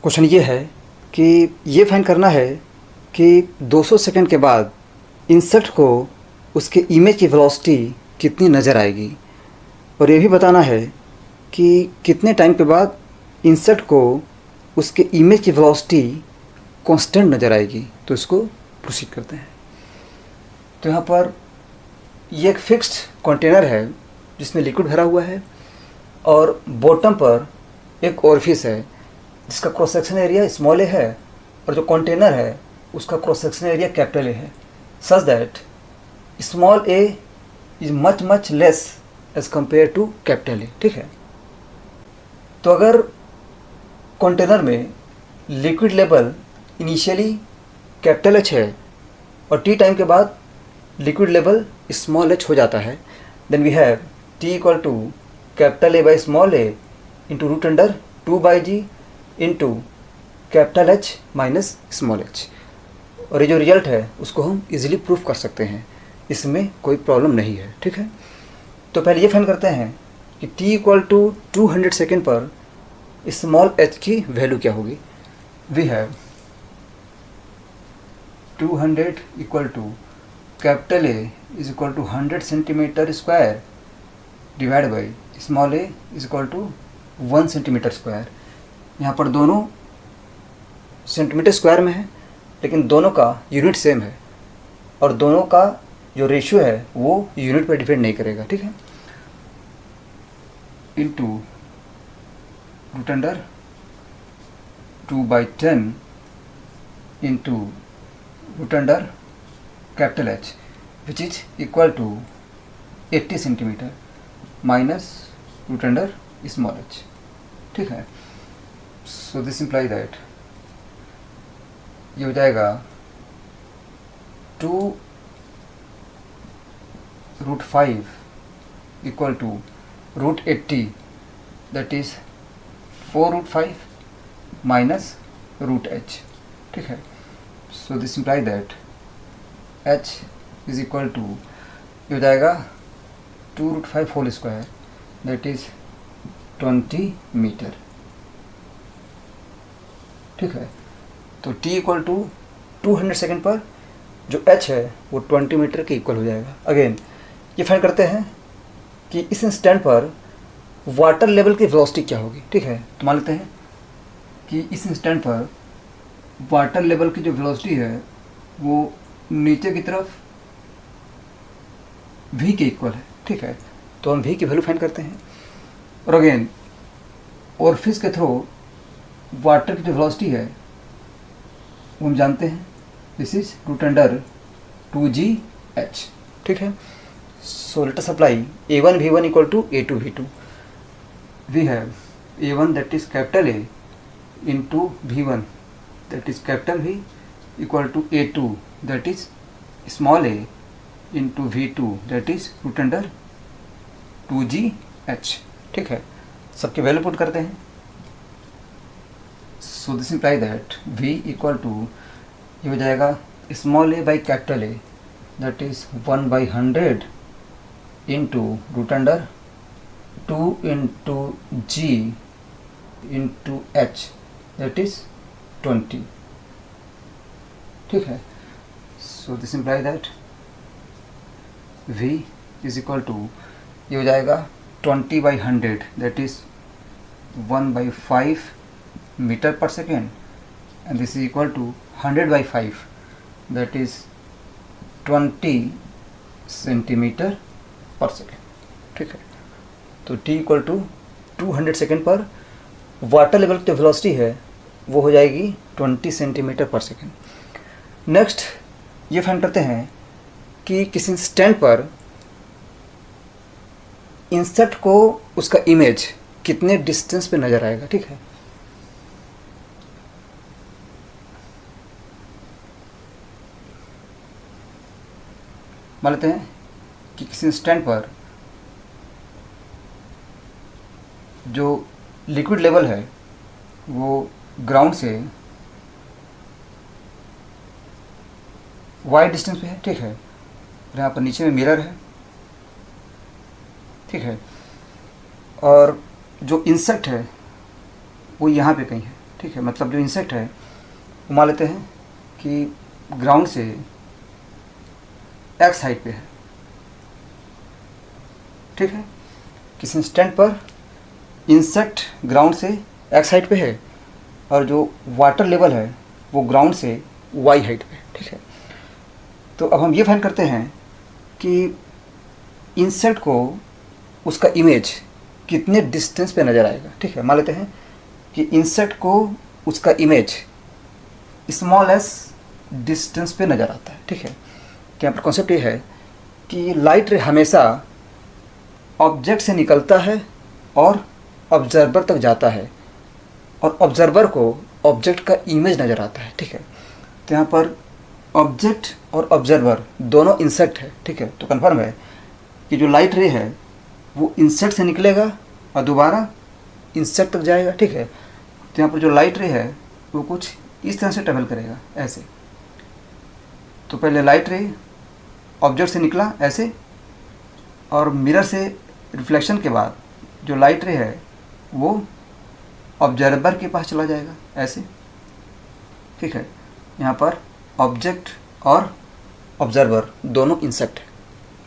Question ये है कि ये फाइंड करना है कि 200 सेकंड के बाद इंसेक्ट को उसके इमेज की वेलोसिटी कितनी नज़र आएगी, और ये भी बताना है कि कितने टाइम के बाद इंसेक्ट को उसके इमेज की वेलोसिटी कांस्टेंट नज़र आएगी। तो इसको प्रोसीड करते हैं। तो यहाँ पर ये एक फिक्स्ड कंटेनर है जिसमें लिक्विड भरा हुआ है, और बॉटम पर एक ओरिफिस है जिसका cross section area small A है, और जो कंटेनर है उसका cross section area capital A है, such that small A is much much less as compare to capital A. ठीक है, तो अगर कंटेनर में liquid level initially capital H है और टी टाइम के बाद लिक्विड लेवल स्मॉल एच हो जाता है, then we have t equal to capital A by small a into root under 2/g into capital H minus small h. और ये जो रिजल्ट है उसको हम इजीली प्रूफ कर सकते हैं, इसमें कोई प्रॉब्लम नहीं है। ठीक है, तो पहले ये फाइंड करते हैं कि t इक्वल टू 200 सेकेंड पर स्मॉल h की वैल्यू क्या होगी। We have 200 equal to capital A is equal to 100 centimetre square divide by small A is equal to 1 centimetre square. यहाँ पर दोनों सेंटीमीटर स्क्वायर में है, लेकिन दोनों का यूनिट सेम है और दोनों का जो रेशियो है वो यूनिट पर डिपेंड नहीं करेगा। ठीक है, into root under 2/10 into root under capital H which is equal to 80 centimetre minus root under small h. ठीक है, सो दिस इम्प्लाई दैट ये हो जाएगा 2√5 equal to √80 that is 4√5 minus √h। ठीक है, so this imply that h is equal to ये हो जाएगा 2√5 whole square that is 20 metre. ठीक है, तो t इक्वल टू 200 सेकेंड पर जो h है वो 20 मीटर के इक्वल हो जाएगा। अगेन ये फाइंड करते हैं कि इस इंस्टेंट पर वाटर लेवल की वेलोसिटी क्या होगी। ठीक है, तो मान लेते हैं कि इस इंस्टेंट पर वाटर लेवल की जो वेलोसिटी है वो नीचे की तरफ v के इक्वल है। ठीक है, तो हम v की वैल्यू फाइंड करते हैं, और अगेन ओरिफिस के थ्रू वाटर की जो वेलोसिटी है वो हम जानते हैं, this is root under 2gh। ठीक है, so let us apply a1v1 equal to a2v2। We have a1 that is capital A into v1 that is capital V equal to a2 that is small a into v2 that is root under 2gh। ठीक है, सबकी value put करते हैं। So this imply that v equal to ये हो जाएगा small a by capital A that is 1/100 into root under 2 into g into h that is 20। ठीक है, so this imply that v is equal to ये हो जाएगा 20/100 that is 1/5 metre per second, and this is equal to 100/5 that is 20 centimetre per second. ठीक है, तो t equal to 200 second पर water level की जो वेलोसिटी है वो हो जाएगी 20 सेंटीमीटर पर सेकेंड। नेक्स्ट ये फाइंड करते हैं कि किसी इंस्टेंट पर इंसेक्ट को उसका इमेज कितने डिस्टेंस पे नज़र आएगा। ठीक है, मान लेते हैं कि किसी इंस्टेंट पर जो लिक्विड लेवल है वो ग्राउंड से वाइड डिस्टेंस पे है। ठीक है, और यहाँ पर नीचे में मिरर है। ठीक है, और जो इंसेक्ट है वो यहाँ पे कहीं है। ठीक है। मतलब जो इंसेक्ट है वो मान लेते हैं कि ग्राउंड से एक्स हाइट पे है, ठीक है। किस इंस्टेंट पर इंसेक्ट ग्राउंड से एक्स हाइट पे है और जो वाटर लेवल है वो ग्राउंड से वाई हाइट पे, ठीक है। तो अब हम ये फाइंड करते हैं कि इंसेक्ट को उसका इमेज कितने डिस्टेंस पे नज़र आएगा, ठीक है। मान लेते हैं कि इंसेक्ट को उसका इमेज स्मॉल एस डिस्टेंस पे नज़र आता है, ठीक है। तो यहाँ पर कॉन्सेप्ट ये है कि लाइट रे हमेशा ऑब्जेक्ट से निकलता है और ऑब्जर्वर तक जाता है और ऑब्जर्वर को ऑब्जेक्ट का इमेज नज़र आता है, ठीक है। तो यहाँ पर ऑब्जेक्ट और ऑब्जर्वर दोनों इंसेक्ट है, ठीक है। तो कन्फर्म है कि जो लाइट रे है वो इंसेक्ट से निकलेगा और दोबारा इंसेक्ट तक जाएगा, ठीक है। तो यहाँ पर जो लाइट रे है वो कुछ इस तरह से ट्रेवल करेगा, ऐसे। तो पहले लाइट रे ऑब्जेक्ट से निकला ऐसे और मिरर से रिफ्लेक्शन के बाद जो लाइट रे है वो ऑब्जर्वर के पास चला जाएगा, ऐसे, ठीक है। यहाँ पर ऑब्जेक्ट और ऑब्जर्वर दोनों इंसेक्ट है।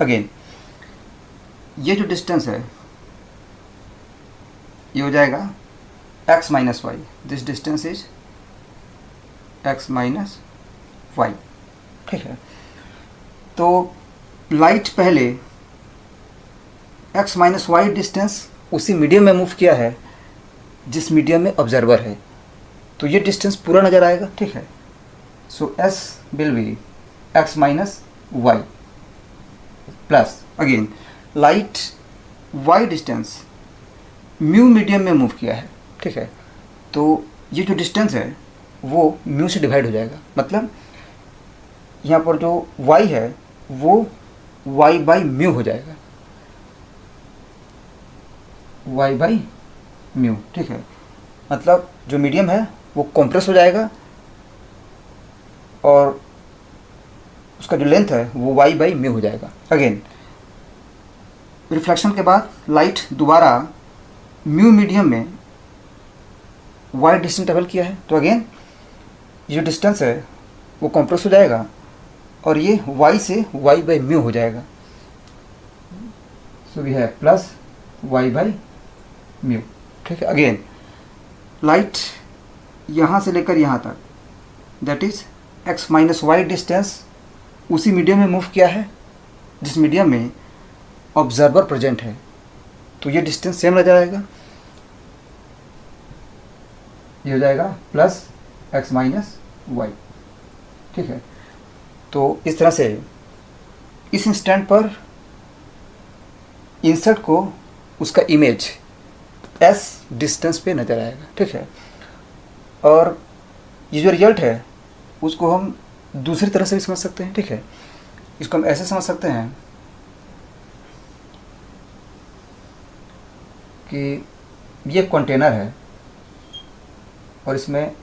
अगेन ये जो डिस्टेंस है ये हो जाएगा x minus y. This distance is x minus y, ठीक है। तो लाइट पहले x माइनस वाई डिस्टेंस उसी मीडियम में मूव किया है जिस मीडियम में ऑब्जर्वर है, तो ये डिस्टेंस पूरा नज़र आएगा, ठीक है। So s will be x minus y plus again light y distance mu medium में मूव किया है, ठीक है। तो ये जो डिस्टेंस है वो म्यू से डिवाइड हो जाएगा। मतलब यहाँ पर जो y है वो y बाई म्यू हो जाएगा, y बाई म्यू, ठीक है। मतलब जो मीडियम है वो कॉम्प्रेस हो जाएगा और उसका जो लेंथ है वो y बाई म्यू हो जाएगा। अगेन रिफ्लेक्शन के बाद लाइट दोबारा म्यू मीडियम में y डिस्टेंस ट्रेवल किया है, तो अगेन ये जो डिस्टेंस है वो कॉम्प्रेस हो जाएगा और ये y से y बाई म्यू हो जाएगा। So we have plus y by mu, ठीक है। अगेन लाइट यहाँ से लेकर यहाँ तक that is x minus y distance उसी मीडियम में मूव किया है जिस मीडियम में ऑब्जर्वर प्रेजेंट है, तो ये डिस्टेंस सेम रह जाएगा। ये हो जाएगा प्लस x माइनस वाई, ठीक है। तो इस तरह से इस इंस्टेंट पर इंसेक्ट को उसका इमेज s डिस्टेंस पे नज़र आएगा, ठीक है। और ये जो रिजल्ट है उसको हम दूसरी तरह से भी समझ सकते हैं, ठीक है। इसको हम ऐसे समझ सकते हैं कि ये कंटेनर है और इसमें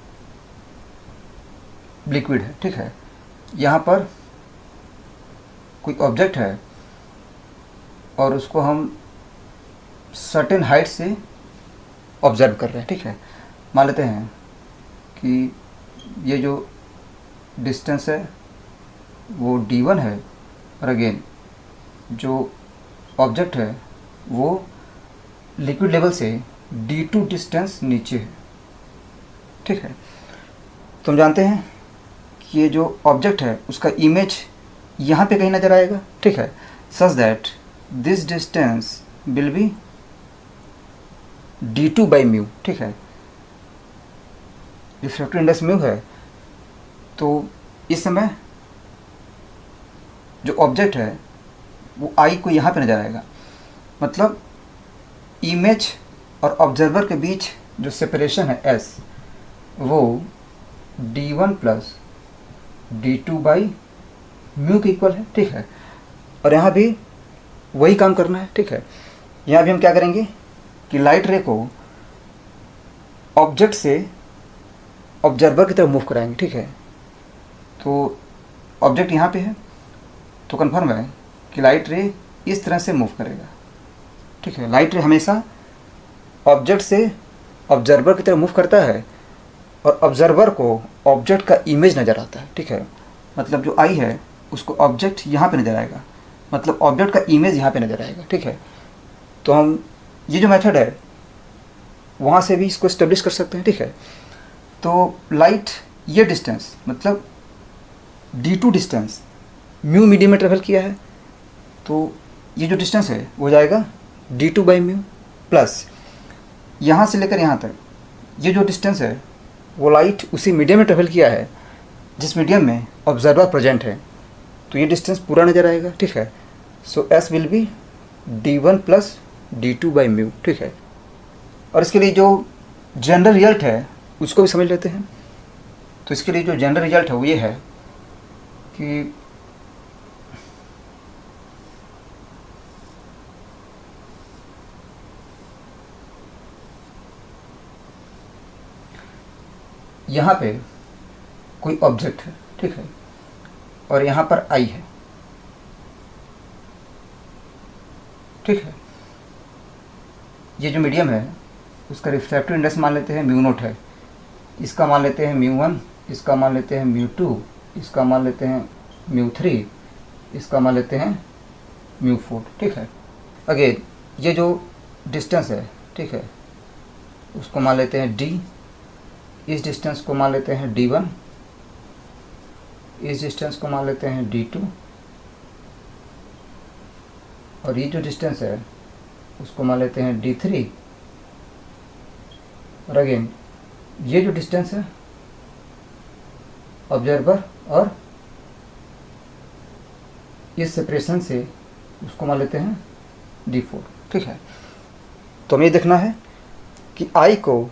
लिक्विड है, ठीक है। यहाँ पर कोई ऑब्जेक्ट है और उसको हम सर्टेन हाइट से ऑब्जर्व कर रहे हैं, ठीक है। मान लेते हैं कि ये जो डिस्टेंस है वो d1 है और अगेन जो ऑब्जेक्ट है वो लिक्विड लेवल से d2 डिस्टेंस नीचे है, ठीक है। तो हम जानते हैं कि ये जो ऑब्जेक्ट है उसका इमेज यहाँ पे कहीं नज़र आएगा, ठीक है। Such that this distance will be d2 by mu, ठीक है। रिफ्रैक्टिव इंडेक्स म्यू है, तो इस समय जो ऑब्जेक्ट है वो आई को यहाँ पे नज़र आएगा। मतलब इमेज और ऑब्जर्वर के बीच जो सेपरेशन है s वो d1 plus d2 by mu के इक्वल है, ठीक है। और यहाँ भी वही काम करना है, ठीक है। यहाँ भी हम क्या करेंगे कि लाइट रे को ऑब्जेक्ट से ऑब्जर्वर की तरफ मूव कराएंगे, ठीक है। तो ऑब्जेक्ट यहाँ पे है तो कन्फर्म है कि लाइट रे इस तरह से मूव करेगा, ठीक है। लाइट रे हमेशा ऑब्जेक्ट से ऑब्जर्वर की तरफ मूव करता है और ऑब्जर्वर को ऑब्जेक्ट का इमेज नज़र आता है, ठीक है। मतलब जो आई है उसको ऑब्जेक्ट यहाँ पे नज़र आएगा, मतलब ऑब्जेक्ट का इमेज यहाँ पे नज़र आएगा, ठीक है। तो हम ये जो मेथड है वहाँ से भी इसको इस्टेब्लिश कर सकते हैं, ठीक है। तो लाइट ये डिस्टेंस मतलब d2 डिस्टेंस म्यू मीडियम में ट्रेवल किया है, तो ये जो डिस्टेंस है वो जाएगा d2/μ प्लस यहाँ से लेकर यहाँ तक ये जो डिस्टेंस है वो लाइट उसी मीडियम में ट्रेवल किया है जिस मीडियम में ऑब्जर्वर प्रेजेंट है, तो ये डिस्टेंस पूरा नज़र आएगा, ठीक है। So s will B d1 plus d2/μ, ठीक है। और इसके लिए जो जनरल रिजल्ट है उसको भी समझ लेते हैं। तो इसके लिए जो जनरल रिजल्ट है वो ये है कि यहाँ पे कोई ऑब्जेक्ट है, ठीक है, और यहाँ पर आई है, ठीक है। ये जो मीडियम है उसका रिफ्रैक्टिव इंडेक्स मान लेते हैं μ0 है, इसका मान लेते हैं μ1, इसका मान लेते हैं μ2, इसका मान लेते हैं μ3, इसका मान लेते हैं μ4, ठीक है। अगेन ये जो डिस्टेंस है, ठीक है, उसको मान लेते हैं d, इस डिस्टेंस को मान लेते हैं d1, इस डिस्टेंस को मान लेते हैं d2, और ये जो डिस्टेंस है उसको मान लेते हैं d3, और अगेन ये जो डिस्टेंस है ऑब्जर्वर और इस सेपरेशन से उसको मान लेते हैं d4, ठीक है। तो हमें ये देखना है कि आई को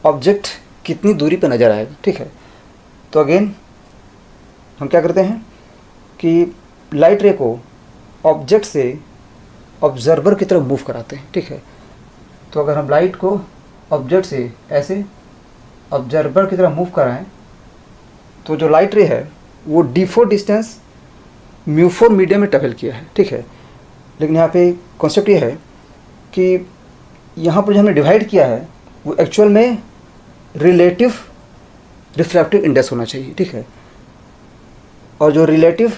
ऑब्जेक्ट कितनी दूरी पर नज़र आएगा, ठीक है। तो अगेन हम क्या करते हैं कि लाइट रे को ऑब्जेक्ट से ऑब्जर्वर की तरफ मूव कराते हैं, ठीक है। तो अगर हम लाइट को ऑब्जेक्ट से ऐसे ऑब्जर्वर की तरफ मूव कराएं तो जो लाइट रे है वो d4 डिस्टेंस μ4 मीडियम में ट्रेवल किया है, ठीक है। लेकिन यहाँ पे कॉन्सेप्ट ये है कि यहाँ पर जो हमने डिवाइड किया है वो एक्चुअल में रिलेटिव रिफ्रैक्टिव इंडेक्स होना चाहिए, ठीक है। और जो रिलेटिव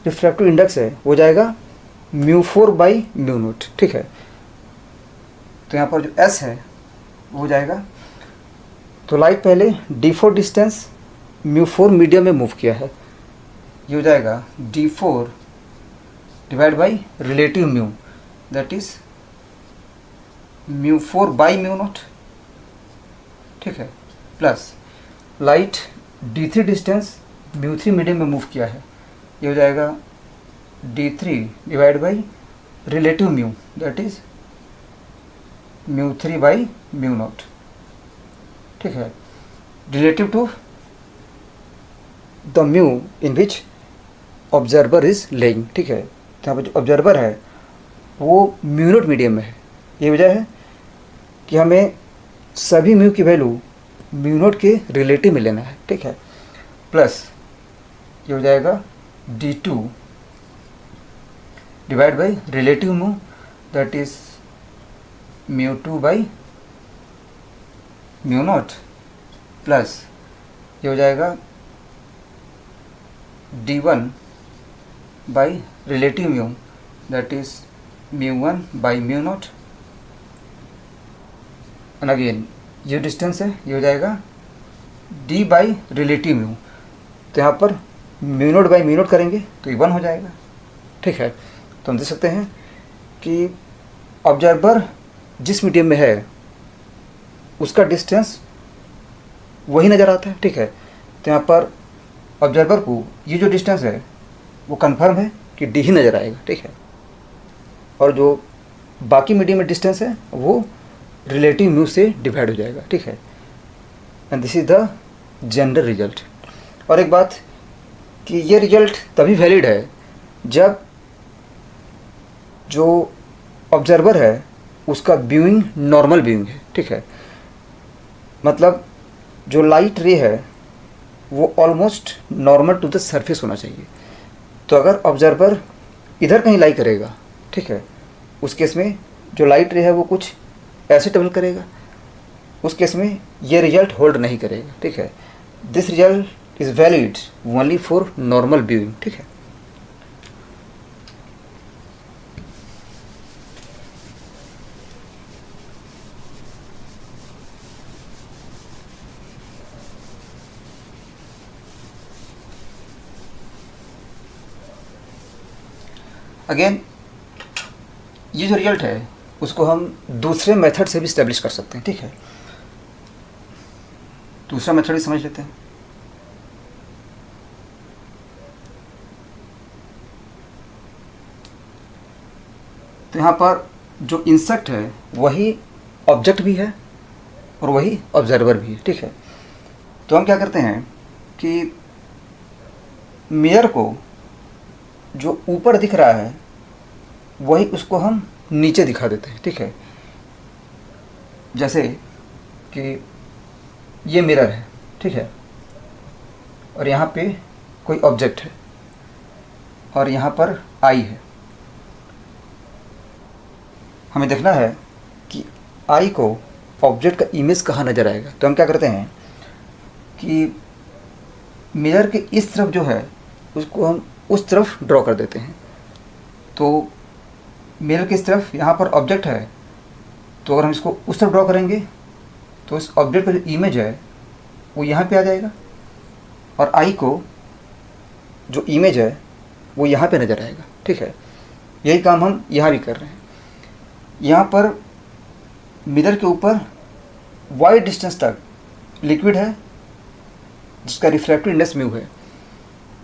रिफ्रैक्टिव इंडेक्स है वो जाएगा μ4/μ0, ठीक है। तो यहाँ पर जो s है वो जाएगा, तो लाइट पहले d4 डिस्टेंस μ4 मीडियम में मूव किया है, ये हो जाएगा d4 divide by relative mu, that is μ4/μ0, ठीक है, plus light d3 distance μ3 medium में मूव किया है, ये हो जाएगा d3 divide by relative mu, that is μ3/μ0, ठीक है, relative to the mu in which observer is laying, ठीक है। तो यहाँ पर जो ऑब्जर्वर है वो μ0 मीडियम में है, ये वजह है कि हमें सभी म्यू की वैल्यू μ0 के रिलेटिव में लेना है, ठीक है। प्लस ये हो जाएगा d2 divide by relative mu, that is μ2/μ0, plus ये हो जाएगा d1 by relative mu, that is μ1/μ0, and again ये डिस्टेंस है ये हो जाएगा d बाई रिलेटिव म्यू। तो यहाँ पर μ0/μ0 करेंगे तो ये 1 हो जाएगा, ठीक है। तो हम देख सकते हैं कि ऑब्जर्वर जिस मीडियम में है उसका डिस्टेंस वही नज़र आता है, ठीक है। तो यहाँ पर ऑब्जर्वर को ये जो डिस्टेंस है वो कंफर्म है कि d ही नज़र आएगा, ठीक है। और जो बाकी मीडियम में डिस्टेंस है वो रिलेटिव म्यू से डिवाइड हो जाएगा, ठीक है। And this is the general result. और एक बात कि ये रिजल्ट तभी वैलिड है जब जो ऑब्जर्वर है उसका व्यूइंग नॉर्मल व्यूइंग है, ठीक है। मतलब जो लाइट रे है वो almost normal to the surface होना चाहिए। तो अगर ऑब्जर्वर इधर कहीं लाई करेगा, ठीक है, उस केस में जो लाइट रे है वो कुछ ऐसे ट्रेवल करेगा, उस केस में ये रिजल्ट होल्ड नहीं करेगा, ठीक है। This result is valid only for normal viewing, ठीक है। अगेन ये जो रिजल्ट है उसको हम दूसरे मेथड से भी स्टेब्लिश कर सकते हैं, ठीक है। दूसरा मेथड भी समझ लेते हैं। तो यहाँ पर जो इंसेक्ट है वही ऑब्जेक्ट भी है और वही ऑब्जर्वर भी है, ठीक है। तो हम क्या करते हैं कि मिरर को जो ऊपर दिख रहा है वही उसको हम नीचे दिखा देते हैं, ठीक है। जैसे कि ये मिरर है, ठीक है, और यहाँ पे कोई ऑब्जेक्ट है और यहाँ पर आई है। हमें देखना है कि आई को ऑब्जेक्ट का इमेज कहाँ नज़र आएगा। तो हम क्या करते हैं कि मिरर के इस तरफ जो है उसको हम उस तरफ ड्रॉ कर देते हैं। तो मिरर की इस तरफ यहाँ पर ऑब्जेक्ट है, तो अगर हम इसको उस तरफ ड्रॉ करेंगे तो इस ऑब्जेक्ट का जो इमेज है वो यहाँ पे आ जाएगा और आई को जो इमेज है वो यहाँ पे नज़र आएगा, ठीक है। यही काम हम यहाँ भी कर रहे हैं। यहाँ पर मिरर के ऊपर वाई डिस्टेंस तक लिक्विड है जिसका रिफ्रैक्टिव इंडेक्स म्यू है,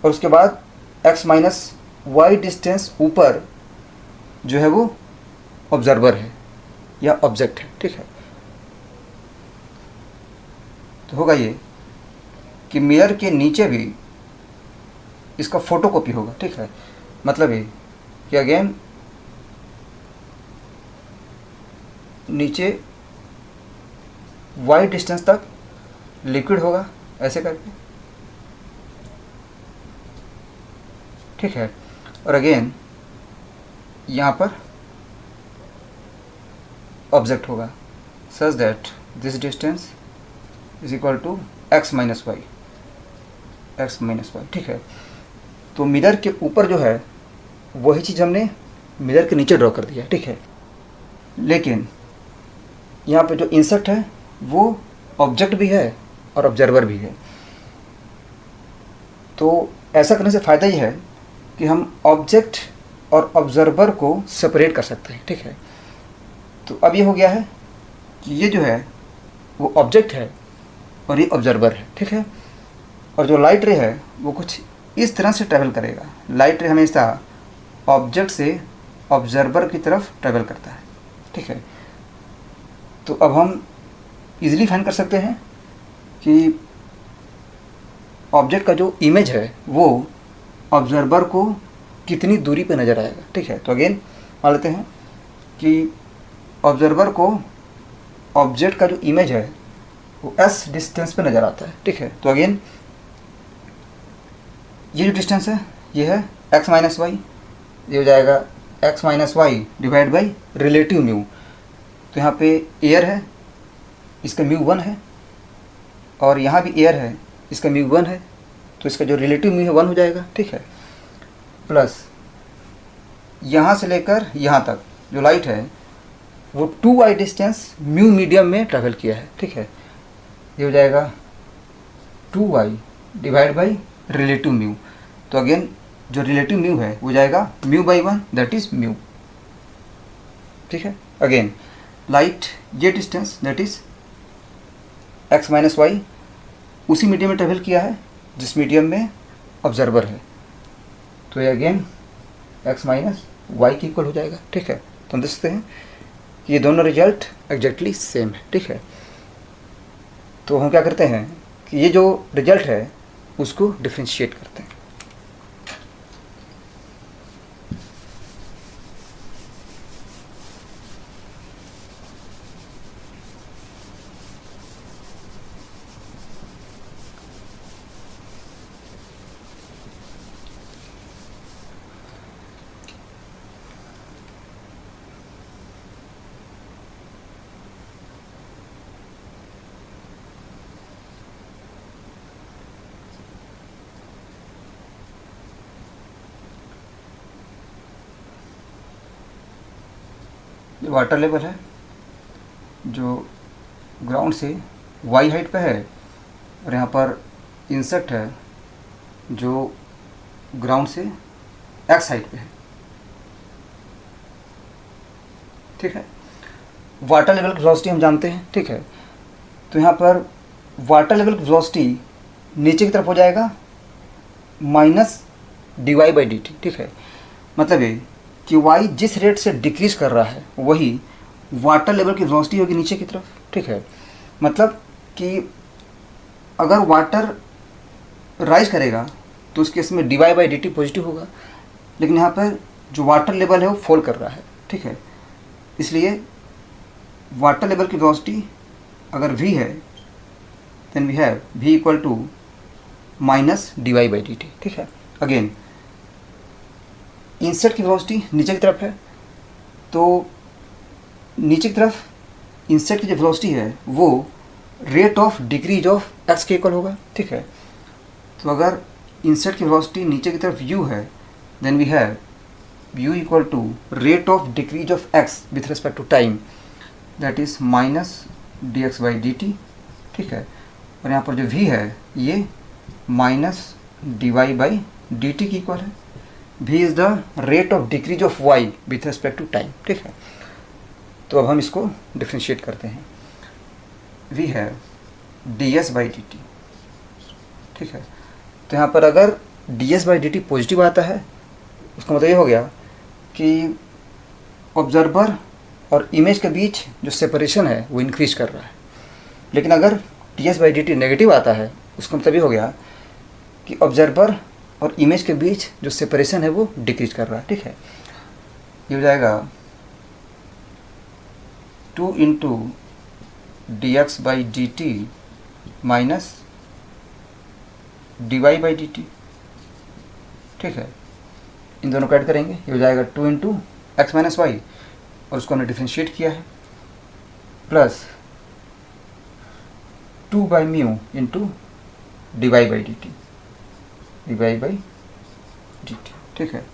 और उसके बाद x माइनस वाई डिस्टेंस ऊपर जो है वो ऑब्जर्वर है या ऑब्जेक्ट है, ठीक है। तो होगा ये कि मिरर के नीचे भी इसका फोटोकॉपी होगा, ठीक है। मतलब ये कि अगेन नीचे वाई डिस्टेंस तक लिक्विड होगा ऐसे करके, ठीक है। और अगेन यहाँ पर ऑब्जेक्ट होगा such that this distance is equal to x minus y, ठीक है। तो मिरर के ऊपर जो है वही चीज़ हमने मिरर के नीचे ड्रॉ कर दिया, ठीक है। लेकिन यहाँ पे जो इंसेक्ट है वो ऑब्जेक्ट भी है और ऑब्जर्वर भी है। तो ऐसा करने से फ़ायदा ये है कि हम ऑब्जेक्ट और ऑब्जर्वर को सेपरेट कर सकते हैं, ठीक है। तो अब ये हो गया है कि ये जो है वो ऑब्जेक्ट है और ये ऑब्जर्वर है, ठीक है। और जो लाइट रे है वो कुछ इस तरह से ट्रैवल करेगा। लाइट रे हमेशा ऑब्जेक्ट से ऑब्जर्वर की तरफ ट्रैवल करता है, ठीक है। तो अब हम इजीली फाइंड कर सकते हैं कि ऑब्जेक्ट का जो इमेज है वो ऑब्जर्वर को कितनी दूरी पे नज़र आएगा, ठीक है। तो अगेन मान लेते हैं कि ऑब्जर्वर को ऑब्जेक्ट का जो इमेज है वो s डिस्टेंस पे नज़र आता है, ठीक है। तो अगेन ये जो डिस्टेंस है ये है x माइनस वाई, ये हो जाएगा x minus y divide by relative mu. तो यहाँ पे एयर है, इसका म्यू 1 है, और यहाँ भी एयर है, इसका म्यू 1 है, तो इसका जो रिलेटिव म्यू है 1 हो जाएगा, ठीक है। प्लस यहाँ से लेकर यहाँ तक जो लाइट है वो 2y डिस्टेंस म्यू मीडियम में ट्रैवल किया है, ठीक है। ये हो जाएगा 2y divide by relative mu. तो अगेन जो रिलेटिव म्यू है वो जाएगा mu by 1 that is mu, ठीक है। अगेन लाइट ये distance that is x minus y उसी मीडियम में ट्रैवल किया है जिस मीडियम में ऑब्जर्वर है, तो ये अगेन x माइनस वाई की इक्वल हो जाएगा, ठीक है। तो हम देख सकते हैं कि ये दोनों रिजल्ट एग्जैक्टली सेम है, ठीक है। तो हम क्या करते हैं कि ये जो रिजल्ट है उसको डिफ्रेंशिएट करते हैं। जो वाटर लेवल है जो ग्राउंड से वाई हाइट पे है, और यहाँ पर इंसेक्ट है जो ग्राउंड से एक्स हाइट पे है। ठीक है, वाटर लेवल की वेलोसिटी हम जानते हैं। ठीक है, तो यहाँ पर वाटर लेवल की वेलोसिटी नीचे की तरफ हो जाएगा minus d y by d t. ठीक है, मतलब ये कि वाई जिस रेट से डिक्रीज कर रहा है वही वाटर लेवल की वेलोसिटी होगी नीचे की तरफ। ठीक है, मतलब कि अगर वाटर राइज करेगा तो उस केस में d y by d t positive होगा, लेकिन यहाँ पर जो वाटर लेवल है वो फॉल कर रहा है। ठीक है, इसलिए वाटर लेवल की वेलोसिटी अगर v है then we have v equal to minus d y by d t. ठीक है, अगेन इंसेक्ट की वेलोसिटी नीचे की तरफ है, तो नीचे की तरफ इंसेक्ट की जो वेलोसिटी है वो rate of decrease of x के इक्वल होगा। ठीक है, तो अगर इंसेक्ट की वेलोसिटी नीचे की तरफ u है then we have u equal to rate of decrease of x with respect to time, that is minus d x by d t. ठीक है, और यहाँ पर जो v है ये minus d y by d t की इक्वल है। v is the rate of decrease of y with respect to time. ठीक है, तो अब हम इसको डिफ्रेंशिएट करते हैं। v है D s by d t. ठीक है, तो यहाँ पर अगर D s by d t positive आता है उसका मतलब ये हो गया कि ऑब्जर्वर और इमेज के बीच जो सेपरेशन है वो इंक्रीज कर रहा है, लेकिन अगर D s by d T negative आता है उसका मतलब ये हो गया कि ऑब्जर्वर और इमेज के बीच जो सेपरेशन है वो डिक्रीज कर रहा है। ठीक है, ये हो जाएगा 2 into d x by d t minus d y by d t. ठीक है, इन दोनों को ऐड करेंगे, ये हो जाएगा 2 इंटू एक्स माइनस वाई, और उसको हमने डिफ्रेंशिएट किया है, plus 2 by mu into d y by d t, d y by d t. ठीक है,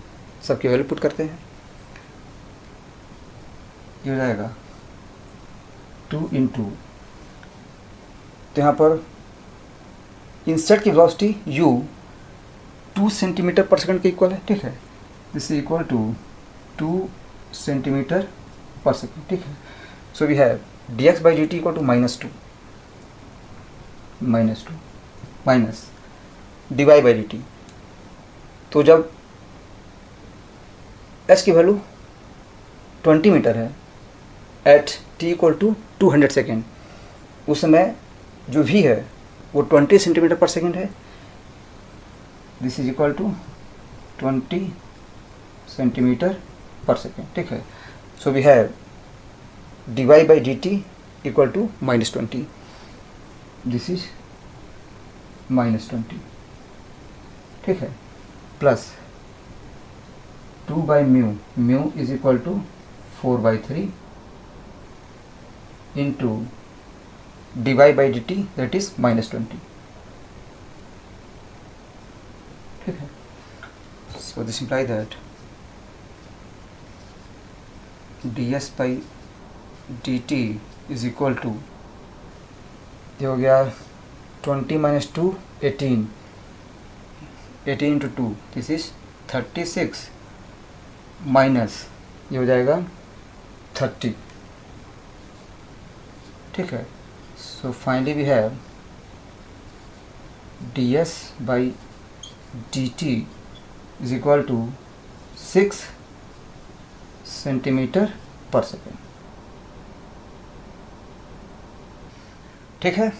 सबकी वैल्यू पुट करते हैं, ये हो जाएगा 2 इंटू, तो यहाँ पर इंसेक्ट की velocity u 2 centimetre per second के इक्वल है। ठीक है, this is equal to 2 centimetre per second. ठीक है, so we have d x by d t equal to minus two minus d y by d t. तो जब s की value 20 metre है at t equal to 200 second, उस समय जो v है वो 20 सेंटीमीटर पर सेकेंड है। This is equal to 20 centimetre per second. ठीक है, so we have d y by d t equal to -20, this is -20। ठीक है, plus 2 by mu is equal to 4/3 into d y by d t that is -20। ठीक है, so this imply that d s by d t is equal to, ये हो गया 20 minus 2 18 into 2 this is 36 minus ये हो जाएगा 30। ठीक है, so finally we have ds by dt is equal to 6 centimetre per second. ठीक है,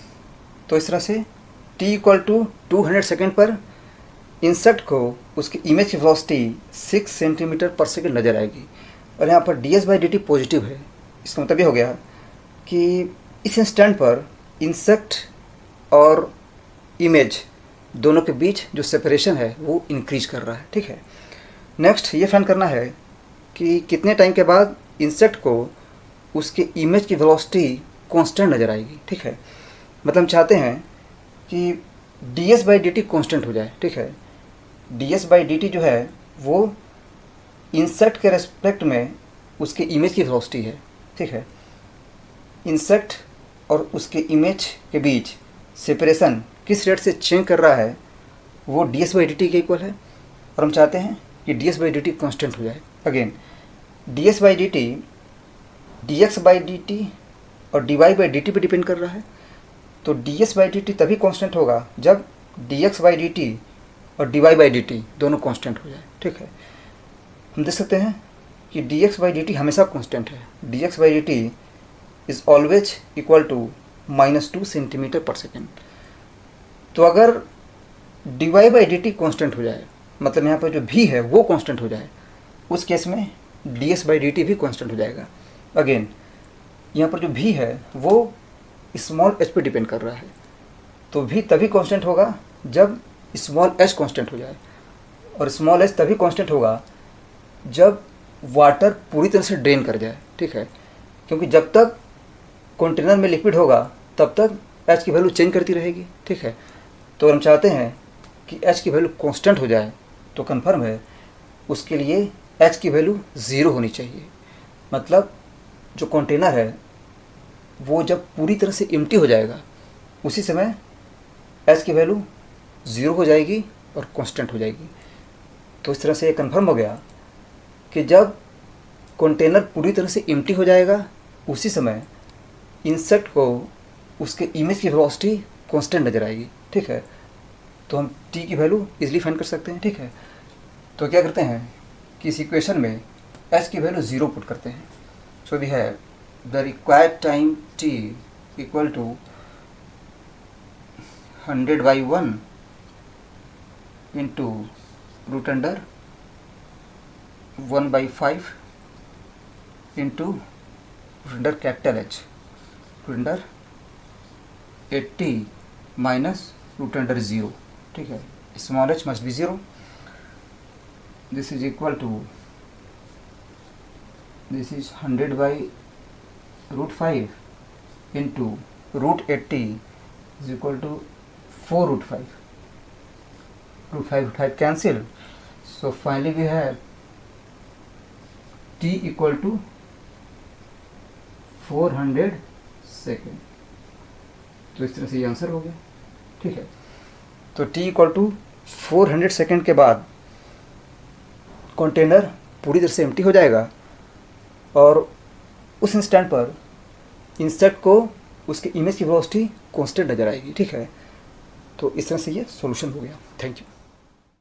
तो इस तरह से t इक्वल टू 200 सेकेंड पर इंसेक्ट को उसकी इमेज की वेलोसिटी 6 सेंटीमीटर पर सेकेंड नज़र आएगी, और यहाँ पर ds by d t positive है। इसका मतलब ये हो गया कि इस इंस्टेंट पर इंसेक्ट और इमेज दोनों के बीच जो सेपरेशन है वो इंक्रीज कर रहा है। ठीक है, नेक्स्ट ये फाइंड करना है कि कितने टाइम के बाद इंसेक्ट को उसके इमेज की वेलोसिटी कांस्टेंट नज़र आएगी। ठीक है, मतलब हम चाहते हैं कि D s by d T constant हो जाए। ठीक है, D s by d T जो है वो इंसेक्ट के रेस्पेक्ट में उसके इमेज की वेलोसिटी है, ठीक है। इंसेक्ट और उसके इमेज के बीच सेपरेशन किस रेट से चेंज कर रहा है वो ds/dt के इक्वल है, और हम चाहते हैं कि ds/dt कांस्टेंट हो जाए। अगेन ds/dt dx/dt और dy/dt पे डिपेंड कर रहा है, तो ds/dt तभी कांस्टेंट होगा जब dx/dt और dy/dt दोनों कांस्टेंट हो जाए, ठीक है। हम देख सकते हैं कि dx/dt हमेशा कांस्टेंट है। dx/dt is always equal to -2 centimetre per second. तो अगर dy/dt कांस्टेंट हो जाए, मतलब यहाँ पर जो v है वो कांस्टेंट हो जाए, उस केस में ds/dt भी कांस्टेंट हो जाएगा। अगेन यहाँ पर जो v है वो स्मॉल h पे डिपेंड कर रहा है, तो v तभी कांस्टेंट होगा जब स्मॉल h कांस्टेंट हो जाए, और स्मॉल h तभी कांस्टेंट होगा जब वाटर पूरी तरह से ड्रेन कर जाए, ठीक है। क्योंकि जब तक कंटेनर में लिक्विड होगा तब तक h की वैल्यू चेंज करती रहेगी, ठीक है। तो हम चाहते हैं कि h की वैल्यू कांस्टेंट हो जाए, तो कन्फर्म है उसके लिए h की वैल्यू 0 होनी चाहिए। मतलब जो कंटेनर है वो जब पूरी तरह से एम्प्टी हो जाएगा उसी समय h की वैल्यू 0 हो जाएगी और कांस्टेंट हो जाएगी। तो इस तरह से ये कन्फर्म हो गया कि जब कंटेनर पूरी तरह से एम्प्टी हो जाएगा उसी समय इंसेक्ट को उसके इमेज की वेलोसिटी कांस्टेंट नज़र आएगी, ठीक है। तो हम t की वैल्यू इजीली फाइंड कर सकते हैं, ठीक है। तो क्या करते हैं कि इस इक्वेशन में h की वैल्यू 0 पुट करते हैं। So we have the required time t equal to 100/1 into √1/5 into capital H √80 minus √0, ठीक है। Small h must be 0। This is equal to, this is 100/√5 into √80 is equal to 4√5. √5 cancel, so finally we have t equal to 400 second. तो इस तरह से ये answer हो गया, ठीक है। तो t इक्वल टू 400 सेकेंड के बाद कंटेनर पूरी तरह से एम्प्टी हो जाएगा और उस इंस्टेंट पर इंसेक्ट को उसके इमेज की वेलोसिटी कांस्टेंट नज़र आएगी, ठीक है। तो इस तरह से ये सॉल्यूशन हो गया। Thank you.